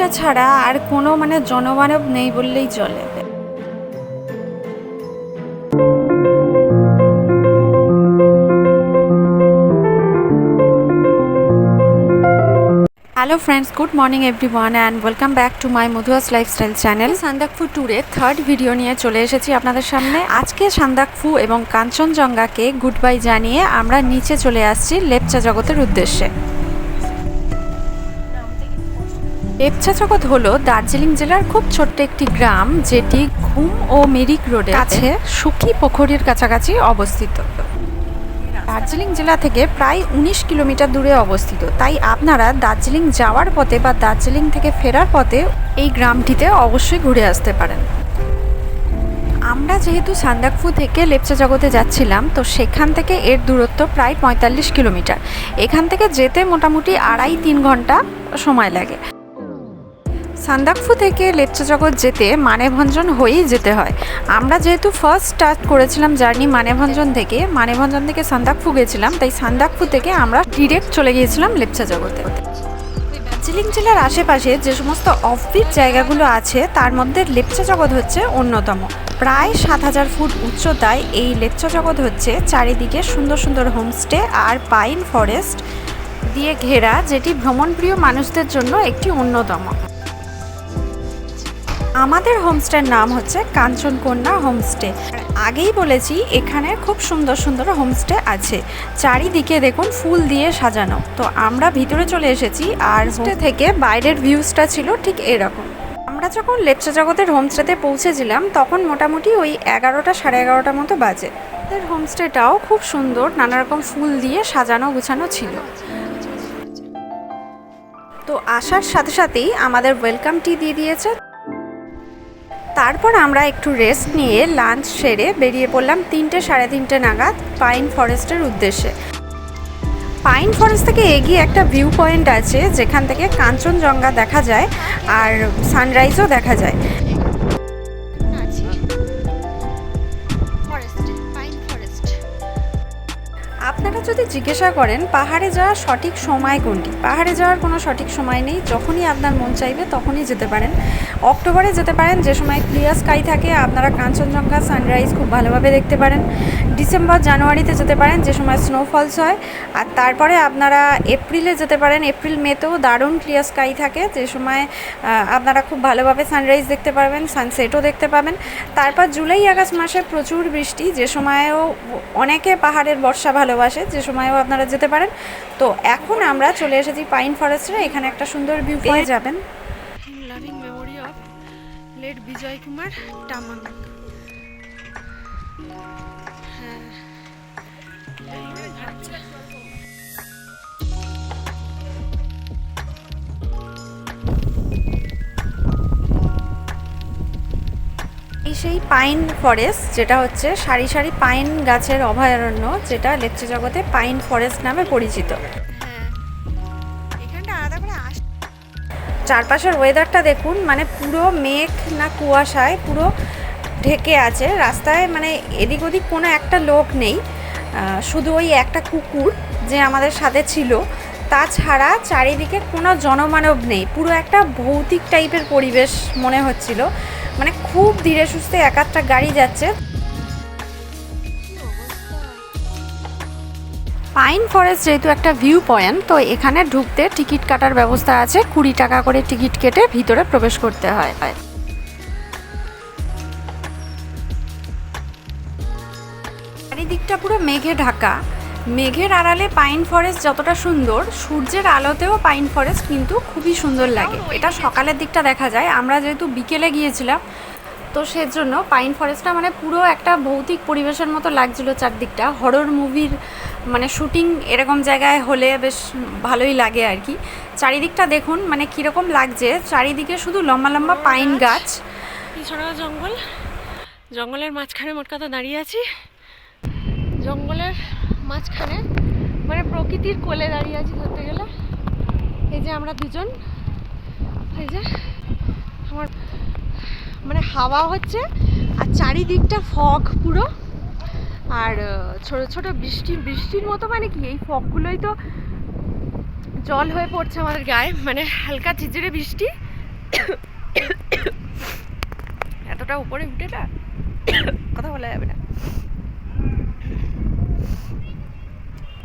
একটা ছাড়া আর কোনো মানে জনমানব নেই বললেই চলে। Hello friends, good morning everyone and welcome back to my Madhuas lifestyle channel. Sandakphu ট্যুরের থার্ড ভিডিও নিয়ে চলে এসেছি আপনাদের সামনে। আজকে সান্দাকফু এবং কাঞ্চনজঙ্ঘাকে গুড বাই জানিয়ে আমরা নিচে চলে আসছি লেপচা জগতের উদ্দেশ্যে। লেপচা জগৎ হলো দার্জিলিং জেলার খুব ছোট্ট একটি গ্রাম, যেটি ঘুম ও মিরিক রোডের কাছে সুকি পোখরির কাছাকাছি অবস্থিত। দার্জিলিং জেলা থেকে প্রায় 19 কিলোমিটার দূরে অবস্থিত, তাই আপনারা দার্জিলিং যাওয়ার পথে বা দার্জিলিং থেকে ফেরার পথে এই গ্রামটিতে অবশ্যই ঘুরে আসতে পারেন। আমরা যেহেতু সান্দাকফু থেকে লেপচা জগতে যাচ্ছিলাম, তো সেখান থেকে এর দূরত্ব প্রায় 45 কিলোমিটার। এখান থেকে যেতে মোটামুটি 2.5-3 ঘন্টা সময় লাগে। সান্দাকফু থেকে লেপচা জগৎ যেতে মানেভঞ্জন হয়েই যেতে হয়। আমরা যেহেতু ফার্স্ট স্টার্ট করেছিলাম জার্নি মানেভঞ্জন থেকে সান্দাকফু গেছিলাম, তাই সান্দাকফু থেকে আমরা ডিরেক্ট চলে গিয়েছিলাম লেপচা জগতে। দার্জিলিং জেলার আশেপাশে যে সমস্ত অফবিট জায়গাগুলো আছে তার মধ্যে লেপচা জগৎ হচ্ছে অন্যতম। প্রায় 7000 ফুট উচ্চতায় এই লেপচা জগৎ হচ্ছে চারিদিকে সুন্দর সুন্দর হোমস্টে আর পাইন ফরেস্ট দিয়ে ঘেরা, যেটি ভ্রমণপ্রিয় মানুষদের জন্য একটি অন্যতম। আমাদের হোমস্টের নাম হচ্ছে কাঞ্চনকন্যা হোমস্টে। আগেই বলেছি এখানে খুব সুন্দর সুন্দর হোমস্টে আছে, চারিদিকে দেখুন ফুল দিয়ে সাজানো। তো আমরা ভিতরে চলে এসেছি, আর হোমস্টে থেকে বাইরের ভিউজটা ছিল ঠিক এরকম। আমরা যখন লেপচা জগতের হোমস্টেতে পৌঁছেছিলাম তখন মোটামুটি ওই 11টা সাড়ে 11টার মতো বাজে। আমাদের হোমস্টেটাও খুব সুন্দর, নানা রকম ফুল দিয়ে সাজানো গুছানো ছিল। তো আসার সাথে সাথেই আমাদের ওয়েলকাম টি দিয়ে দিয়েছে। তারপর আমরা একটু রেস্ট নিয়ে লাঞ্চ সেরে বেরিয়ে পড়লাম 3টে সাড়ে 3টে নাগাদ পাইন ফরেস্টের উদ্দেশ্যে। পাইন ফরেস্ট থেকে এগিয়ে একটা ভিউ পয়েন্ট আছে, যেখান থেকে কাঞ্চনজঙ্ঘা দেখা যায় আর সানরাইজও দেখা যায়। আপনারা যদি জিজ্ঞাসা করেন পাহাড়ে যাওয়ার সঠিক সময় কোনটি, পাহাড়ে যাওয়ার কোনো সঠিক সময় নেই। যখনই আপনার মন চাইবে তখনই যেতে পারেন। অক্টোবরে যেতে পারেন, যে সময় ক্লিয়ার স্কাই থাকে, আপনারা কাঞ্চনজঙ্ঘা সানরাইজ খুব ভালোভাবে দেখতে পারেন। ডিসেম্বর জানুয়ারিতে যেতে পারেন, যে সময় স্নোফলস হয়। আর তারপরে আপনারা এপ্রিলে যেতে পারেন, এপ্রিল মেতেও দারুণ ক্লিয়ার স্কাই থাকে, যে সময় আপনারা খুব ভালোভাবে সানরাইজ দেখতে পারবেন, সানসেটও দেখতে পাবেন। তারপর জুলাই আগস্ট মাসে প্রচুর বৃষ্টি, যে সময়ও অনেকে পাহাড়ের বর্ষা ভালোবাসে, যে সময়ও আপনারা যেতে পারেন। তো এখন আমরা চলে এসেছি পাইন ফরেস্টে। এখানে একটা সুন্দর ভিউ পেয়ে যাবেন। লাভিং মেমোরি অফ লেট বিজয় কুমার টামাং। সেই পাইন ফরেস্ট, যেটা হচ্ছে সারি সারি পাইন গাছের অভয়ারণ্য, যেটা লেপচা জগতে পাইন ফরেস্ট নামে পরিচিত। চারপাশের ওয়েদারটা দেখুন, মানে পুরো মেঘ না কুয়াশায় পুরো ঢেকে আছে। রাস্তায় মানে এদিক ওদিক কোনো একটা লোক নেই, শুধু ওই একটা কুকুর যে আমাদের সাথে ছিল, তাছাড়া চারিদিকে কোনো জনমানব নেই। পুরো একটা ভৌতিক টাইপের পরিবেশ মনে হচ্ছিল, মানে খুব ধীরে সুস্থে এক একটা গাড়ি যাচ্ছে। পাইন ফরেস্ট যেহেতু একটা ভিউ পয়েন্ট, তো এখানে ঢুকতে টিকিট কাটার ব্যবস্থা আছে। 20 টাকা করে টিকিট কেটে ভিতরে প্রবেশ করতে হয়। চারিদিকটা পুরো মেঘে ঢাকা, মেঘের আড়ালে পাইন ফরেস্ট যতটা সুন্দর, সূর্যের আলোতেও পাইন ফরেস্ট কিন্তু খুবই সুন্দর লাগে। এটা সকালের দিকটা দেখা যায়, আমরা যেহেতু বিকেলে গিয়েছিলাম, তো সেজন্য পাইন ফরেস্টটা মানে পুরো একটা ভৌতিক পরিবেশের মতো লাগছিল। চারদিকটা হরর মুভির মানে শুটিং এরকম জায়গায় হলে বেশ ভালোই লাগে আর কি। চারিদিকটা দেখুন মানে কীরকম লাগছে, চারিদিকে শুধু লম্বা লম্বা পাইন গাছ, এছাড়াও জঙ্গলের মাঝখানে মোট কথা দাঁড়িয়ে আছি। জঙ্গলের মাঝখানে মানে প্রকৃতির কোলে দাঁড়িয়ে আছি ধরতে গেলে। এই যে আমরা দুজন, এই যে আমার মানে হাওয়া হচ্ছে আর চারিদিকটা ফগ পুরো, আর ছোট ছোট বৃষ্টির মতো, মানে কি এই ফগগুলোই তো জল হয়ে পড়ছে আমাদের গায়ে, মানে হালকা ঝিরঝিরে বৃষ্টি এতটা উপরে উঠে না কথা বলা যাবে না,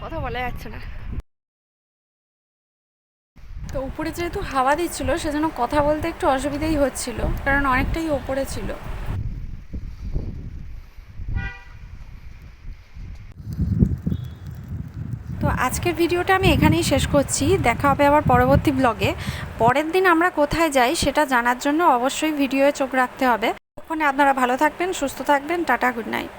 কথা বলা যাচ্ছে না। তো উপরে যেহেতু হাওয়া দিচ্ছিল সেজন্য কথা বলতে একটু অসুবিধাই হচ্ছিল, কারণ অনেকটাই ওপরে ছিল। তো আজকের ভিডিওটা আমি এখানেই শেষ করছি। দেখা হবে আবার পরবর্তী ব্লগে। পরের দিন আমরা কোথায় যাই সেটা জানার জন্য অবশ্যই ভিডিওয়ে চোখ রাখতে হবে। ওখানে আপনারা ভালো থাকবেন, সুস্থ থাকবেন। Tata, good night.